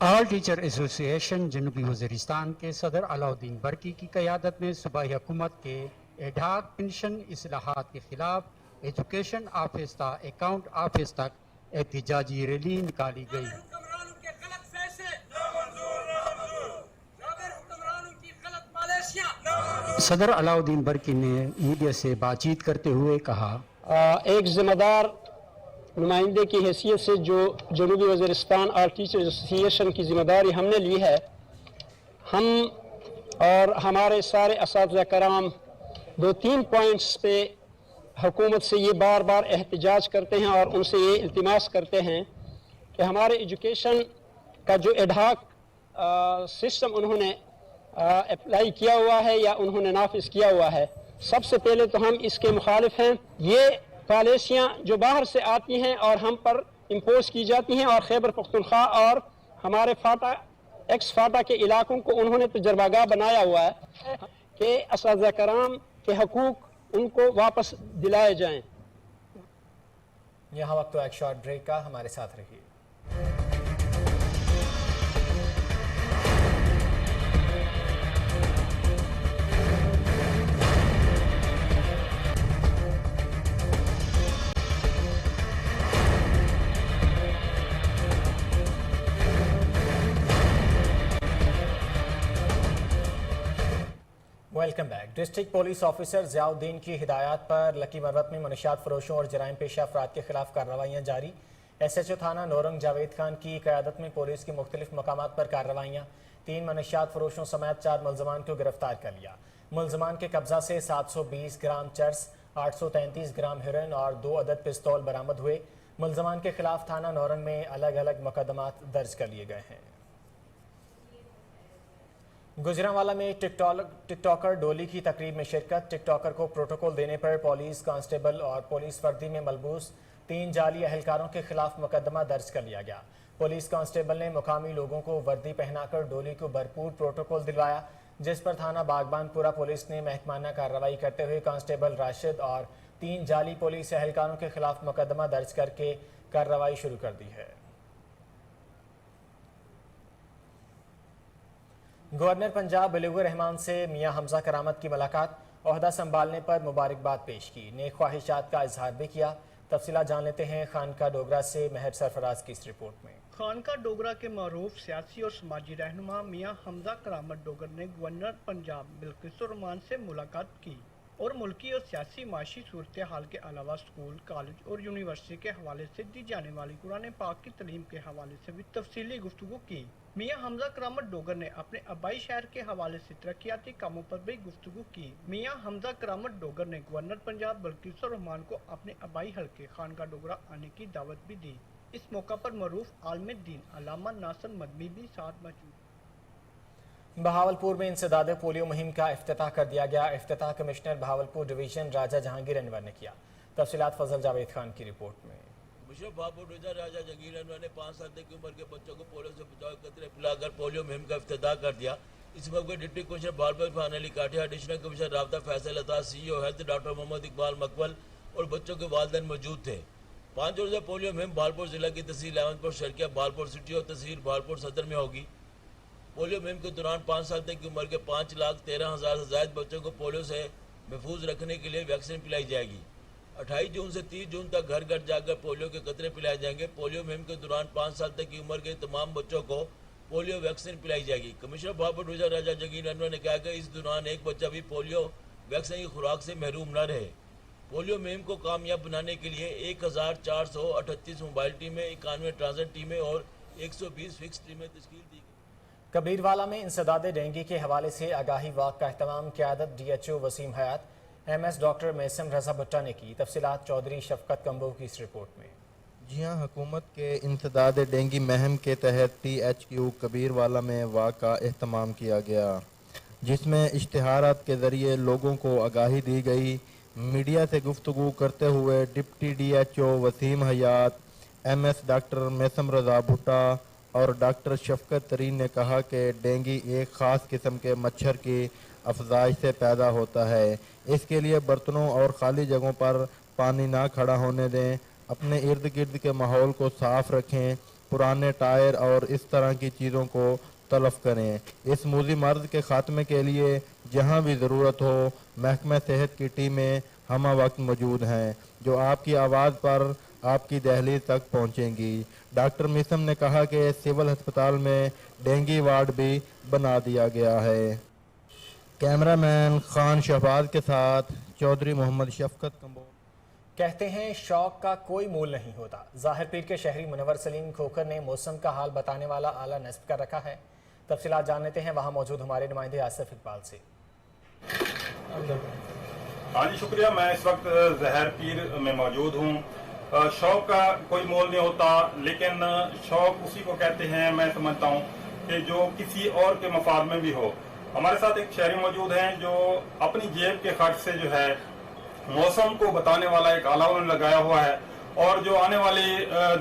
ऑल टीचर एसोसिएशन जनूबी वज़ीरिस्तान के सदर अलाउद्दीन बरकी की क़यादत में सूबाई हुकूमत के एडहाक पेंशन इस्लाहात के खिलाफ एजुकेशन ऑफिस ता अकाउंट ऑफिस तक एहतजाजी रैली निकाली गई। सदर अलाउद्दीन बरकी ने मीडिया से बातचीत करते हुए कहा, एक जिम्मेदार नुमाइंदे की हैसियत से जो जनूबी वज़ीरिस्तान और टीचर एसोसिएशन की जिम्मेदारी हमने ली है, हम और हमारे सारे असातिज़ा कराम 2-3 पॉइंट्स पे हुकूमत से ये बार बार एहतजाज करते हैं और उनसे ये इल्तिमास करते हैं कि हमारे एजुकेशन का जो एडहाक सिस्टम उन्होंने अप्लाई किया हुआ है या उन्होंने नाफिज किया हुआ है, सबसे पहले तो हम इसके मुखालिफ हैं। ये पॉलिसियाँ जो बाहर से आती हैं और हम पर इम्पोज की जाती हैं और खैबर पख्तूनख्वा और हमारे फाटा एक्स फाटा के इलाकों को उन्होंने तजर्बागाह बनाया हुआ है कि असातिज़ा कराम के हकूक़ उनको वापस दिलाए जाएँ। यहाँ वक्त तो एक शॉर्ट ब्रेक का, हमारे साथ रहिए। Welcome back. District police officer Ziauddin की हिदायत पर लकी मरवत में मनशियात फरोशों और जराइम पेशा अफराद के खिलाफ कार्रवाइयाँ जारी। SHO थाना नौरंग जावेद खान की क़यादत में पुलिस की मुख्तलिफ मकामात पर कार्रवाइयाँ। 3 मनशियात फरोशों समेत 4 मुलजमान को गिरफ्तार कर लिया। मुलजमान के कब्जा से 720 ग्राम चर्स, 833 ग्राम हेरोइन और 2 अदद पिस्तौल बरामद हुए। मुलजमान के खिलाफ थाना नौरंग में अलग अलग मुकदमात दर्ज कर लिए गए हैं। गुजरांवाला में टिकटॉकर डोली की तकरीब में शिरकत। टिकटॉकर को प्रोटोकॉल देने पर पुलिस कांस्टेबल और पुलिस वर्दी में मलबूस 3 जाली अहलकारों के खिलाफ मुकदमा दर्ज कर लिया गया। पुलिस कांस्टेबल ने मुकामी लोगों को वर्दी पहनाकर डोली को भरपूर प्रोटोकॉल दिलवाया, जिस पर थाना बागबानपुरा पुलिस ने महकमाना कार्रवाई करते हुए कांस्टेबल राशिद और 3 जाली पुलिस अहलकारों के खिलाफ मुकदमा दर्ज करके कार्रवाई शुरू कर दी है। गवर्नर पंजाब बलूग़ रहमान से मियां हमजा करामत की मुलाकात। ओहदा संभालने पर मुबारकबाद पेश की, नेक ख्वाहिशात का इजहार भी किया। तफसीलात जान लेते हैं खानका डोगरा से महर सरफराज की इस रिपोर्ट में। खानका डोगरा के मरूफ सियासी और समाजी रहनुमा मियां हमजा करामत डोगर ने गवर्नर पंजाब बिल्किस रहमान से मुलाकात की और मुल्की और सियासी माशी सूरत हाल के अलावा स्कूल, कॉलेज और यूनिवर्सिटी के हवाले से दी जाने वाली कुरान पाक की तलीम के हवाले से भी तफसीली गुफ्तगू की। मियां हमजा करामत डोगर ने अपने आबाई शहर के हवाले से तरक्याती कामों पर भी गुफ्तगू की। मियां हमजा करामत डोगर ने गवर्नर पंजाब बिल्किस रहमान को अपने आबाई हल्के खानका डोगरा आने की दावत भी दी। इस मौका पर मरूफ आलम दीन अल्लामा नासर मदनी भी साथ मौजूद। बहावलपुर में इंसदाद पोलियो मुहिम का इफ्तिताह कर दिया गया। इफ्तिताह कमिश्नर बहावलपुर डिवीजन राजा जहांगीर अनवर ने किया। तफसीलात फजल जावेद खान की रिपोर्ट में। मुशर्रफ बहावलपुर डिवीजन राजा जहांगीर अनवर ने 5 साल तक की उम्र के बच्चों को पोलियो से बचाव के कतरे पिलाकर पोलियो मुहिम का इफ्तिताह कर दिया। इस मौके पर deputy commissioner Bahawalpur Farhan Ali Kathia, additional commissioner राबता Faisal Atta, CEO health doctor Mohammad Iqbal Maqbool और बच्चों के वालिदैन मौजूद थे। 5 रोज़ा पोलियो मुहिम बहावलपुर जिला की तहसील अहमदपुर शर्किया, बहावलपुर सिटी और तहसील बहावलपुर सदर में होगी। पोलियो मुहिम के दौरान 5 साल तक की उम्र के 5,13,000 से ज़ायद बच्चों को पोलियो से महफूज रखने के लिए वैक्सीन पिलाई जाएगी। 28 जून से 30 जून तक घर घर जाकर पोलियो के कतरे पिलाए जाएंगे। पोलियो मुहिम के दौरान 5 साल तक की उम्र के तमाम बच्चों को पोलियो वैक्सीन पिलाई जाएगी। कमिश्नर बहावलपुर डिवीजन राजा जहांगीर अनवर ने कहा कि इस दौरान एक बच्चा भी पोलियो वैक्सीन की खुराक से महरूम न रहे। पोलियो मुहिम को कामयाब बनाने के लिए 1438 मोबाइल टीमें, 91 ट्रांजिट टीमें और 120 फिक्स टीमें तश्कील दी गई। कबीरवाला में इंसदाद डेंगू के हवाले से आगाही वाक का अहतमाम क़यादत DHO वसीम हयात, MS डॉक्टर मैसम रजा भुट्टा ने की। तफसीलात चौधरी शफकत कम्बो की इस रिपोर्ट में। जी हाँ, हुकूमत के इंसदाद डेंगू मुहिम के तहत THQ कबीरवाला में वाक का अहतमाम किया गया, जिसमें इश्तिहारात के ज़रिए लोगों को आगाही दी गई। मीडिया से गुफ्तगू करते हुए डिप्टी DHO वसीम हयात, MS डॉक्टर मैसम रजा भुट्टा और डॉक्टर शफकत तरीन ने कहा कि डेंगू एक ख़ास किस्म के मच्छर की अफजाइश से पैदा होता है। इसके लिए बर्तनों और ख़ाली जगहों पर पानी ना खड़ा होने दें, अपने इर्द गिर्द के माहौल को साफ़ रखें, पुराने टायर और इस तरह की चीज़ों को तलफ करें। इस मूजी मर्ज के ख़ात्मे के लिए जहाँ भी ज़रूरत हो महकमा सेहत की टीमें हमा वक्त मौजूद हैं जो आपकी आवाज़ पर आपकी दहलीज तक पहुँचेंगी। डॉक्टर मिसम ने कहा कि सिविल अस्पताल में डेंगू वार्ड भी बना दिया गया है। कैमरामैन खान शहबाज के साथ चौधरी मोहम्मद शफकत कंबोज। कहते हैं शौक का कोई मोल नहीं होता। ज़ाहिर पीर के शहरी मुनव्वर सलीम खोखर ने मौसम का हाल बताने वाला आला नस्ब कर रखा है। तफसीलात जान लेते हैं वहाँ मौजूद हमारे नुमाइंदे आसिफ इकबाल से। हाँ जी शुक्रिया। मैं इस वक्त ज़ाहिर पीर में मौजूद हूँ। शौक का कोई मोल नहीं होता, लेकिन शौक उसी को कहते हैं मैं समझता हूँ कि जो किसी और के मफाद में भी हो। हमारे साथ एक शहरी मौजूद हैं जो अपनी जेब के खर्च से जो है मौसम को बताने वाला एक आला उन्होंने लगाया हुआ है और जो आने वाले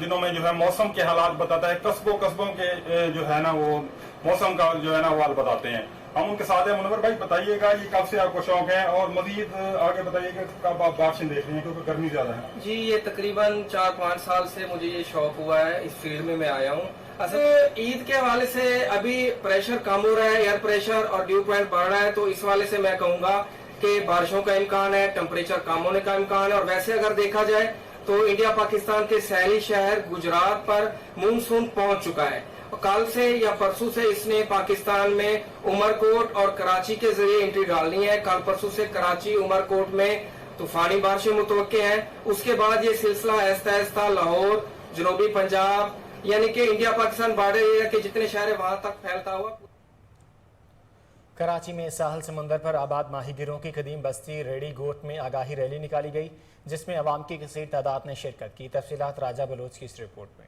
दिनों में जो है मौसम के हालात बताता है। कस्बों के जो है ना वो मौसम का जो है ना वो हाल बताते हैं। हम उनके साथ हैं। मुनव्वर भाई बताइएगा ये कब से आपको शौक है और मजीद आगे बताइएगा कब आप बारिशें देख रही हैं क्योंकि गर्मी ज्यादा है। जी ये तकरीबन 4-5 साल से मुझे ये शौक हुआ है, इस फील्ड में मैं आया हूँ। असल ईद के हवाले से अभी प्रेशर कम हो रहा है, एयर प्रेशर और ड्यू पॉइंट बढ़ रहा है, तो इस वाले से मैं कहूँगा कि बारिशों का इम्कान है, टेम्परेचर कम होने का इम्कान है। और वैसे अगर देखा जाए तो इंडिया पाकिस्तान के शहरी शहर गुजरात पर मानसून पहुंच चुका है। कल से या परसों से इसने पाकिस्तान में उमरकोट और कराची के जरिए एंट्री डालनी है। कल परसों से कराची उमरकोट में तूफानी बारिशें मुतवक्के हैं। उसके बाद ये सिलसिला आहिस्ता आहिस्ता लाहौर, जनूबी पंजाब यानी कि इंडिया पाकिस्तान बॉर्डर एरिया के जितने शहर है वहां तक फैलता हुआ। कराची में साहल समंदर पर आबाद माहीगिरों की कदीम बस्ती रेडी गोट में आगाही रैली निकाली गई जिसमें अवाम की कसीर तादाद ने शिरकत की। तफसीलात राजा बलोच की इस रिपोर्ट में।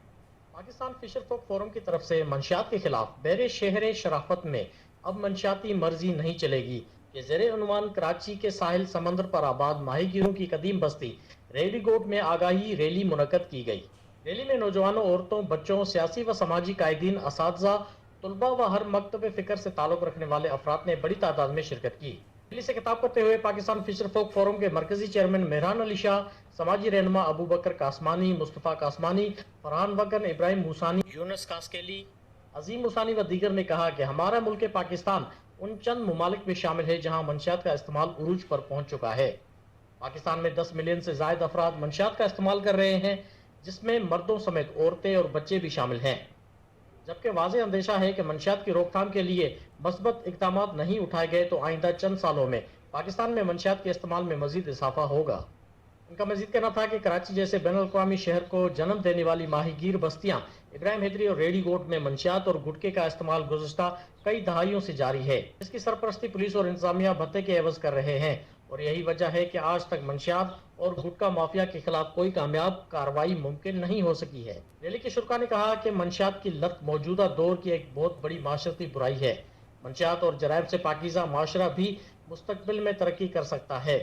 पाकिस्तान फिशर फोक फोरम की तरफ से मंशियात के खिलाफ बैरे शहर शराफत में अब मंशियाती मर्जी नहीं चलेगी कि ज़ेरे उन्वान कराची के साहिल समंदर पर आबाद माहीगिरों की कदीम बस्ती रेडी गोट में आगाही रैली मुनक्कद की गई। रैली में नौजवानों, औरतों, बच्चों, सियासी व समाजी कायदीन, असातिज़ा, तुलबा व हर मकतब फ़िक्र से ताल्लुक़ रखने वाले अफराद ने बड़ी तादाद में शिरकत की। रैली से खिताब करते हुए पाकिस्तान फिशर फोक फोरम के मरकजी चेयरमैन मेहरान अली शाह, समाजी रहनुमा अबू बकर कासमानी, मुस्तफ़ा कासमानी, फरहान वगन, इब्राहिम मूसानी, यूनुस कास्केली, अजीम मूसानी व दीगर ने कहा कि हमारा मुल्क पाकिस्तान उन चंद ममालिक में शामिल है जहाँ मंशियात का इस्तेमाल उरूज पर पहुँच चुका है। पाकिस्तान में 10 मिलियन से ज़ायद अफराद मंशियात का इस्तेमाल कर रहे हैं जिसमें मर्दों समेत औरतें और बच्चे भी शामिल हैं, जबकि वाज़ेह अंदेशा है कि मंशियात की रोकथाम के लिए मस्बत इक़दाम नहीं उठाए गए तो आइंदा चंद सालों में पाकिस्तान में मंशियात के इस्तेमाल में मजीद इजाफा होगा। उनका मजीद कहना था कि कराची जैसे बैनुल-अक़वामी शहर को जन्म देने वाली माहीगीर बस्तियाँ इब्राहिम हैदरी और रेडी गोट में मंशियात और गुटके का इस्तेमाल गुज़श्ता कई दहाइयों से जारी है। इसकी सरपरस्ती पुलिस और इंतजामिया भत्ते के एवज कर रहे हैं और यही वजह है कि आज तक मंशियात और गुटका माफिया के खिलाफ कोई कामयाब कार्रवाई मुमकिन नहीं हो सकी है। रैली के शुरा ने कहा कि मंशियात की लत मौजूदा दौर की एक बहुत बड़ी माशरती बुराई है। मंशियात और जराइब से पाकीज़ा माशरा भी मुस्तकबिल में तरक्की कर सकता है।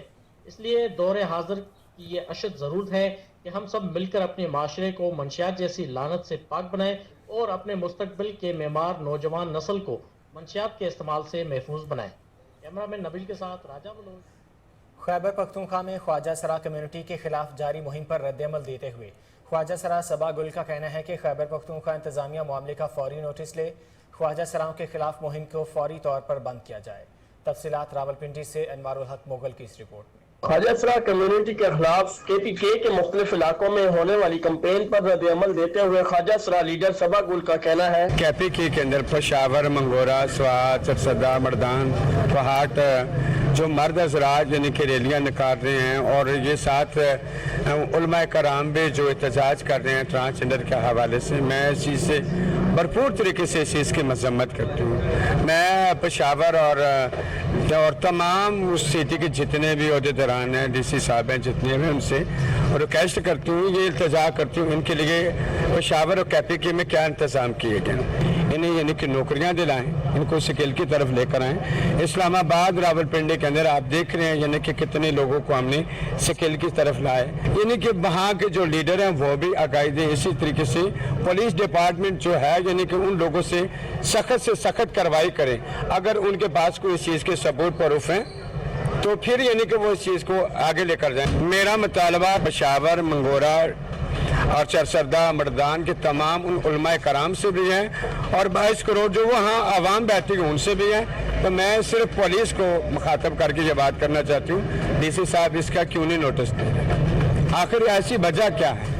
इसलिए दौर हाजिर की ये अशद ज़रूरत है कि हम सब मिलकर अपने माशरे को मंशियात जैसी लानत से पाक बनाएं और अपने मुस्तकबिल के मेमार नौजवान नस्ल को मंशियात के इस्तेमाल से महफूज बनाएं। कैमरामैन नबील के साथ राजा बलोच। खैबर पख्तूनख्वा में ख्वाजा सरा कम्युनिटी के खिलाफ जारी मुहिम पर रद्द-ए-अमल देते हुए ख्वाजा सरा सबा गुल का कहना है कि खैबर पख्तूनख्वा इंतजामिया मामले का फौरी नोटिस ले ख्वाजा सराओं के खिलाफ मुहिम को फौरी तौर पर बंद किया जाए। तफसीलात रावलपिंडी से अनवारुल हक मोगल की इस रिपोर्ट में। ख्वाजा सरा कम्युनिटी के खिलाफ KPK के मुख्तलिफ इलाकों में होने वाली कंपेन पर रद्द-ए-अमल देते हुए ख्वाजा सरा लीडर सबा गुल का कहना है KPK के अंदर पेशावर, मंगोरा, स्वात, सरसदा, मर्दान, पहाट जो मर्द हज़रात यानी कि रैलियाँ निकाल रहे हैं और ये साथ उलमा कराम भी जो एहतजाज कर रहे हैं ट्रांसजेंडर के हवाले से, मैं इस चीज़ से भरपूर तरीके से इस चीज़ की मजम्मत करती हूँ। मैं पेशावर और तमाम उस सिटी के जितने भी अहदेदारान हैं, DC साहब हैं, जितने भी उनसे रिक्वेस्ट करती हूँ, ये इल्तजा करती हूँ इनके लिए पेशावर और KPK में क्या इंतज़ाम किए गए। इन्हें यानी कि नौकरियां दिलाएं, इनको स्किल की तरफ लेकर आएं। इस्लामाबाद रावलपिंडी के अंदर आप देख रहे हैं यानी कि कितने लोगों को हमने स्किल की तरफ लाए, यानी कि वहाँ के जो लीडर हैं वो भी आगाही दें। इसी तरीके से पुलिस डिपार्टमेंट जो है यानी कि उन लोगों से सख्त कार्रवाई करें। अगर उनके पास कोई इस चीज़ के सबूत प्रूफ हैं तो फिर यानी कि वो इस चीज़ को आगे लेकर जाएं। मेरा मुतालबा पेशावर, मंगोरा और चरसदा मर्दान के तमाम उन उलमाए कराम से भी है और 22 करोड़ जो वहाँ आवाम बैठी है उनसे भी है। तो मैं सिर्फ पुलिस को मुखातब करके ये बात करना चाहती हूँ, डीसी साहब इसका क्यों नहीं नोटिस दे रहे? आखिर ऐसी वजह क्या है?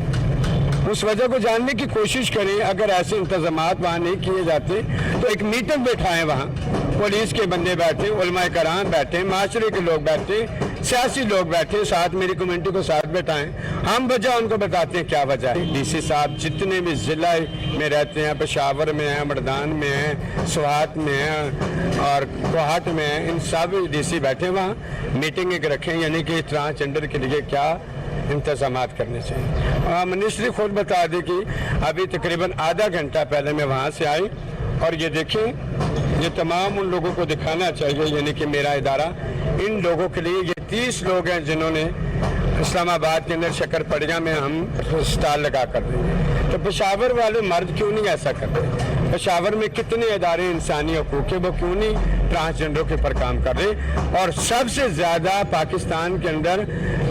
उस वजह को जानने की कोशिश करें। अगर ऐसे इंतजामात वहाँ नहीं किए जाते तो एक मीटिंग बैठाएं, वहाँ पुलिस के बंदे बैठे, उलमाए कराम बैठे, माशरे के लोग बैठे, सियासी लोग बैठे, साथ मेरी कम्युनिटी को साथ बैठाएं, हम वजह उनको बताते हैं क्या वजह है। डीसी साहब जितने भी ज़िला में रहते हैं, पेशावर में हैं, मर्दान में हैं, स्वात में हैं और कोहाट में हैं, इन सब डीसी बैठे वहाँ मीटिंग एक रखें यानी कि ट्रांसजेंडर के लिए क्या इंतजामात करने चाहिए। मिनिस्ट्री खुद बता दी कि अभी तकरीबन आधा घंटा पहले मैं वहाँ से आई और ये देखें, ये तमाम उन लोगों को दिखाना चाहिए यानी कि मेरा इदारा इन लोगों के लिए, ये 30 लोग हैं जिन्होंने इस्लामाबाद के अंदर शक्करपड़िया में हम स्टॉल लगा कर देंगे। तो पेशावर वाले मर्द क्यों नहीं ऐसा करते? पेशावर में कितने इदारे इंसानी हकूक़ के वो क्यों नहीं ट्रांसजेंडरों के पर काम कर रहे? और सबसे ज़्यादा पाकिस्तान के अंदर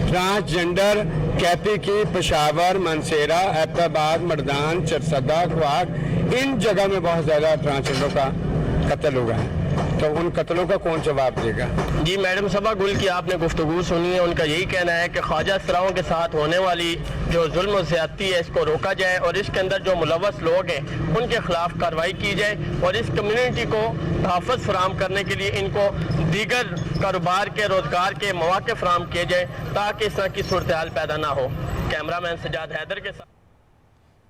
ट्रांसजेंडर कैपी की पेशावर, मनसेरा, एबटाबाद, मर्दान, चरसदा, क्वाड, इन जगह में बहुत ज़्यादा ट्रांसजेंडरों का कत्ल हुआ है। तो उन कत्लों का कौन जवाब देगा? जी मैडम सबा गुल की आपने गुफ्तगू सुनी है, उनका यही कहना है कि ख्वाजा सराओं के साथ होने वाली जो जुल्म और ज़्यादती है इसको रोका जाए और इसके अंदर जो मुलव्वस लोग हैं उनके खिलाफ कार्रवाई की जाए और इस कम्युनिटी को तहफ़्फ़ुज़ फराहम करने के लिए इनको दीगर कारोबार के, रोज़गार के मौके फराहम किए जाए ताकि इस तरह की सूरत हाल पैदा ना हो। कैमरामैन सजाद हैदर के साथ।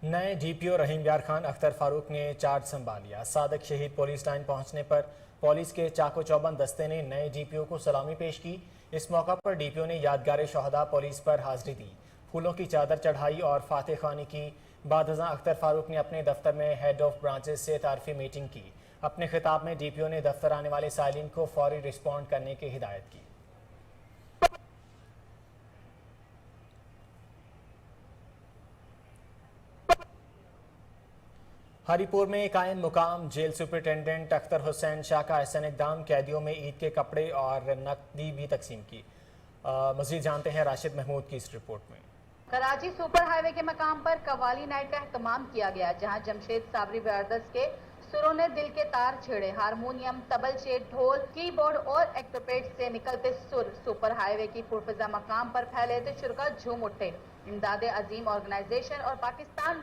नए डीपीओ रहीम यार खान अख्तर फारूक ने चार्ज संभाल लिया। सादिक शहीद पुलिस लाइन पहुंचने पर पुलिस के चाको चौबंद दस्ते ने नए डीपीओ को सलामी पेश की। इस मौका पर डीपीओ ने यादगार शहदा पुलिस पर हाजिरी दी, फूलों की चादर चढ़ाई और फातह खानी की। बादशाह अख्तर फारूक ने अपने दफ्तर में हेड ऑफ ब्रांचेस से तारफी मीटिंग की। अपने खिताब में डीपीओ ने दफ्तर आने वाले साइलिन को फौरी रिस्पॉन्ड करने की हिदायत की। हरीपुर में कायम मुकाम जेल सुपरिटेंडेंट अख्तर हुसैन शाह का एहसन इक़दाम, कैदियों में ईद के कपड़े और नकदी भी तकसीम की। मज़ीद जानते हैं राशिद महमूद की इस रिपोर्ट में। कराची सुपर हाईवे के मकाम पर कव्वाली नाइट का एहतमाम किया गया, जहां जमशेद साबरी ब्रदर्स के सुरों ने दिल के तार छेड़े। हारमोनियम, तबलचे, ढोल, कीबोर्ड और एक्टोपेट से निकलते सुर सुपर हाईवे की पुरफिजा मकाम पर फैले तो शुरा झूम उठे। इमदादे अजीम ऑर्गेनाइजेशन और पाकिस्तान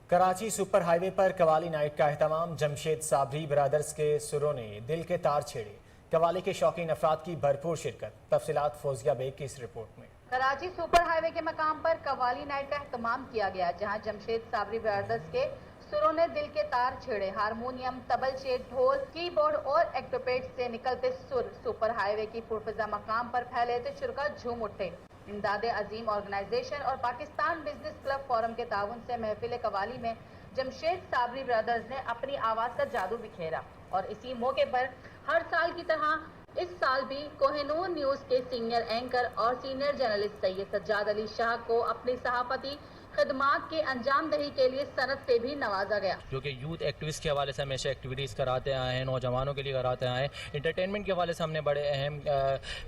कराची सुपर हाईवे पर कवाली नाइट का एहतमाम, जमशेद साबरी ब्रदर्स के सुरों ने दिल के तार छेड़े। कवाली के शौकीन अफराद की भरपूर शिरकत। तफसीलात फौजिया बेग की इस रिपोर्ट में। कराची सुपर हाईवे के मकाम पर कव्वाली नाइट का एहतमाम किया गया, जहां जमशेद साबरी ब्रदर्स के सुरों ने दिल के तार छेड़े। हारमोनियम, तबलचे, ढोल, कीबोर्ड और एक्टोपेट से निकलते सुर सुपर हाईवे की पुरफिजा मकाम पर फैले तो शुरा झूम उठे। इमदादे अजीम ऑर्गेनाइजेशन और पाकिस्तान बिजनेस क्लब फोरम के ताउन से महफिल कवाली में जमशेद साबरी ब्रदर्स ने अपनी आवाज़ का जादू बिखेरा और इसी मौके पर हर साल की तरह इस साल भी कोहिनूर न्यूज़ के सीनियर एंकर और सीनियर जर्नलिस्ट सैयद सज्जाद अली शाह को अपनी सहाफती खदमात के अंजाम दही के लिए सनद से भी नवाजा गया। जो कि यूथ एक्टिविस्ट के हवाले से हमेशा एक्टिविटीज़ कराते आए हैं, नौजवानों के लिए कराते आए हैं। इंटरटेनमेंट के हवाले से हमने बड़े अहम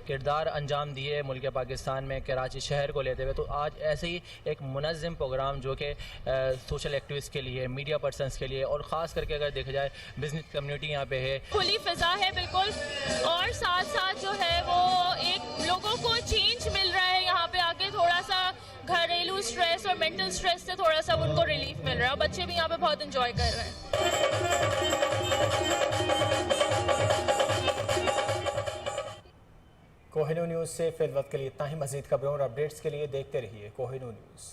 किरदार अंजाम दिए मुल्क पाकिस्तान में कराची शहर को लेते हुए। तो आज ऐसे ही एक मुनज़्ज़म प्रोग्राम जो कि सोशल एक्टिविस्ट के लिए, मीडिया पर्सनस के लिए और ख़ास करके अगर देखा जाए बिजनेस कम्युनिटी यहाँ पे है, खुली फ़िज़ा है बिल्कुल, और साथ साथ जो है वो एक लोगों को चेंज मिल रहा है यहाँ पे आके। थोड़ा सा घरेलू स्ट्रेस और मेंटल स्ट्रेस से थोड़ा सा उनको रिलीफ मिल रहा है। बच्चे भी यहाँ पे बहुत एंजॉय कर रहे हैं। कोहिनूर न्यूज़ से फिल वक्त के लिए इतना ही। मज़ीद खबरों और अपडेट्स के लिए देखते रहिए कोहिनूर न्यूज़।